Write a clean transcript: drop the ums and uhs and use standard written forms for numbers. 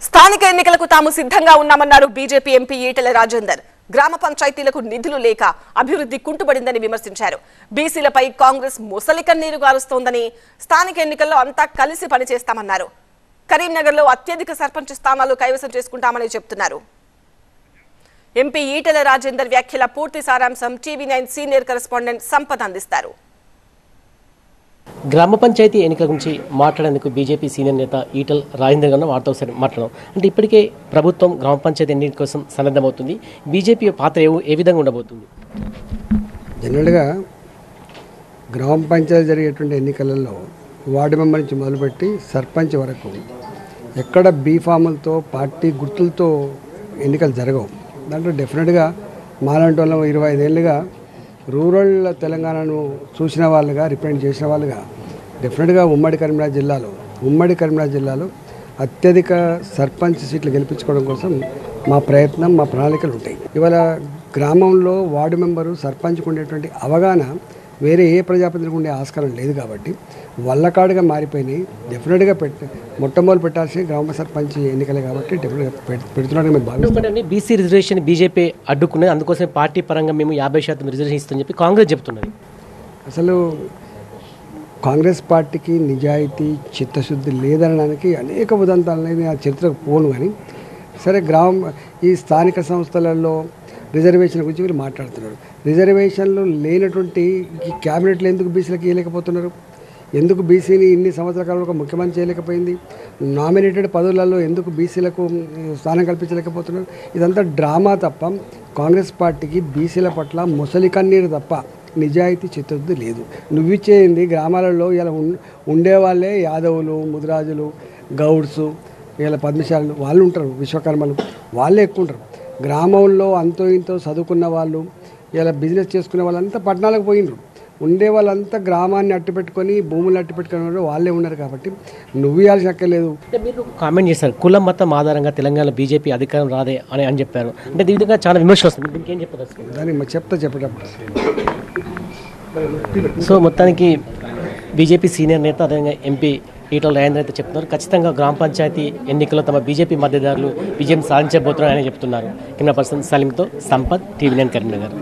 స్థానిక ఎన్నికలకు తాము సిద్ధంగా ఉన్నామన్నారు బీజేపీ ఎంపీ ఈటెల రాజేందర్. గ్రామ పంచాయతీలకు నిధులు లేక అభివృద్ధి కుంటుపడిందని విమర్శించారు. బీసీలపై కాంగ్రెస్ ముసలి కన్నీరు గారుస్తోందని, స్థానిక ఎన్నికల్లో అంతా కలిసి పనిచేస్తామన్నారు. కరీంనగర్లో అత్యధిక సర్పంచ్ స్థానాలు కైవసం చేసుకుంటామని చెప్తున్నారు. ఎంపీ ఈటెల రాజేందర్ వ్యాఖ్యల పూర్తి సారాంశం టీవీ9 సీనియర్ కరెస్పాండెంట్ సంపత్ అందిస్తారు. గ్రామ పంచాయతీ ఎన్నికల గురించి మాట్లాడేందుకు బీజేపీ సీనియర్ నేత ఈటెల రాజేందర్ గారు వారితో ఒకసారి మాట్లాడడం. అంటే ఇప్పటికే ప్రభుత్వం గ్రామ పంచాయతీ ఎన్నికల కోసం సన్నద్ధమవుతుంది. బీజేపీ పాత్ర ఏ విధంగా ఉండబోతుంది? జనరల్గా గ్రామ పంచాయతీ జరిగేటువంటి ఎన్నికలలో వార్డు మెంబర్ నుంచి మొదలుపెట్టి సర్పంచ్ వరకు ఎక్కడ బీఫాములతో పార్టీ గుర్తులతో ఎన్నికలు జరగవు. దాంట్లో డెఫినెట్గా మాలాంటి వాళ్ళం 25 ఏళ్ళుగా రూరల్ తెలంగాణను చూసిన వాళ్ళుగా, రిప్రజెంట్ చేసిన వాళ్ళుగా డెఫినెట్గా ఉమ్మడి కరీంనగర్ జిల్లాలో అత్యధిక సర్పంచ్ సీట్లు గెలిపించుకోవడం కోసం మా ప్రయత్నం, మా ప్రణాళికలు ఉంటాయి. ఇవాళ గ్రామంలో వార్డు మెంబరు సర్పంచ్కు ఉండేటువంటి అవగాహన వేరే ఏ ప్రజాప్రతినిధికి ఉండే ఆస్కారం లేదు కాబట్టి వల్లకాడుగా మారిపోయినాయి. డెఫినెట్గా మొట్టమొదలు పెట్టాల్సిన గ్రామ సర్పంచ్ ఎన్నికలే కాబట్టి డెఫినెట్గా పెడుతున్నారని మేము భావిస్తున్నాం. బీసీ రిజర్వేషన్ బీజేపీ అడ్డుకున్నది, అందుకోసం పార్టీ పరంగా మేము 50% రిజర్వేషన్ ఇస్తామని చెప్పి కాంగ్రెస్ చెప్తున్నది. అసలు కాంగ్రెస్ పార్టీకి నిజాయితీ, చిత్తశుద్ధి లేదనడానికి అనేక ఉదంతాలు అనేది ఆ చరిత్రకు పోను. కానీ సరే, ఈ స్థానిక సంస్థలలో రిజర్వేషన్ గురించి మీరు మాట్లాడుతున్నారు. రిజర్వేషన్లు లేనటువంటి ఈ క్యాబినెట్లు ఎందుకు బీసీలకు ఇవ్వలేకపోతున్నారు? ఎందుకు బీసీని ఇన్ని సంవత్సరాల కాలంలో ఒక ముఖ్యమంత్రి చేయలేకపోయింది? నామినేటెడ్ పదవులలో ఎందుకు బీసీలకు స్థానం కల్పించలేకపోతున్నారు? ఇదంతా డ్రామా తప్ప కాంగ్రెస్ పార్టీకి బీసీల పట్ల ముసలి కన్నీరు తప్ప నిజాయితీ, చిత్తశుద్ధి లేదు. నువ్విచ్చేయింది గ్రామాలలో ఇలా ఉండేవాళ్ళే యాదవులు, ముదిరాజులు, గౌడ్సు, ఇలా పద్మశాలు వాళ్ళు ఉంటారు, విశ్వకర్మలు వాళ్ళే ఎక్కువ ఉంటారు. గ్రామంలో అంతో ఇంతో చదువుకున్న వాళ్ళు, ఇలా బిజినెస్ చేసుకునే వాళ్ళంతా పట్టణాలకు పోయినరు. ఉండే వాళ్ళంతా గ్రామాన్ని అట్టుపెట్టుకొని, భూములు అట్టుపెట్టుకునే వాళ్ళే ఉన్నారు. కాబట్టి నువ్వు ఇవ్వాల్సి అక్కర్లేదు. మీరు కామెంట్ చేశారు, కులం మతం ఆధారంగా తెలంగాణ బీజేపీ అధికారం రాదే అని చెప్పారు. అంటే ఈ విధంగా చాలా విమర్శలు వస్తుంది. దీనికి ఏం చెప్పదలుచుకుంటారు? దానికి చెప్పేటప్పుడు సో మొత్తానికి బీజేపీ సీనియర్ నేత, అదేవిధంగా ఎంపీ ఈటెల రాజేందర్ అయితే చెప్తున్నారు, ఖచ్చితంగా గ్రామ పంచాయతీ ఎన్నికల్లో తమ బీజేపీ మద్దతుదారులు విజయం సాధించబోతున్నారని చెప్తున్నారు. కెమెరా పర్సన్ సలీంతో సంపత్, టీవీ9 కరీంనగర్.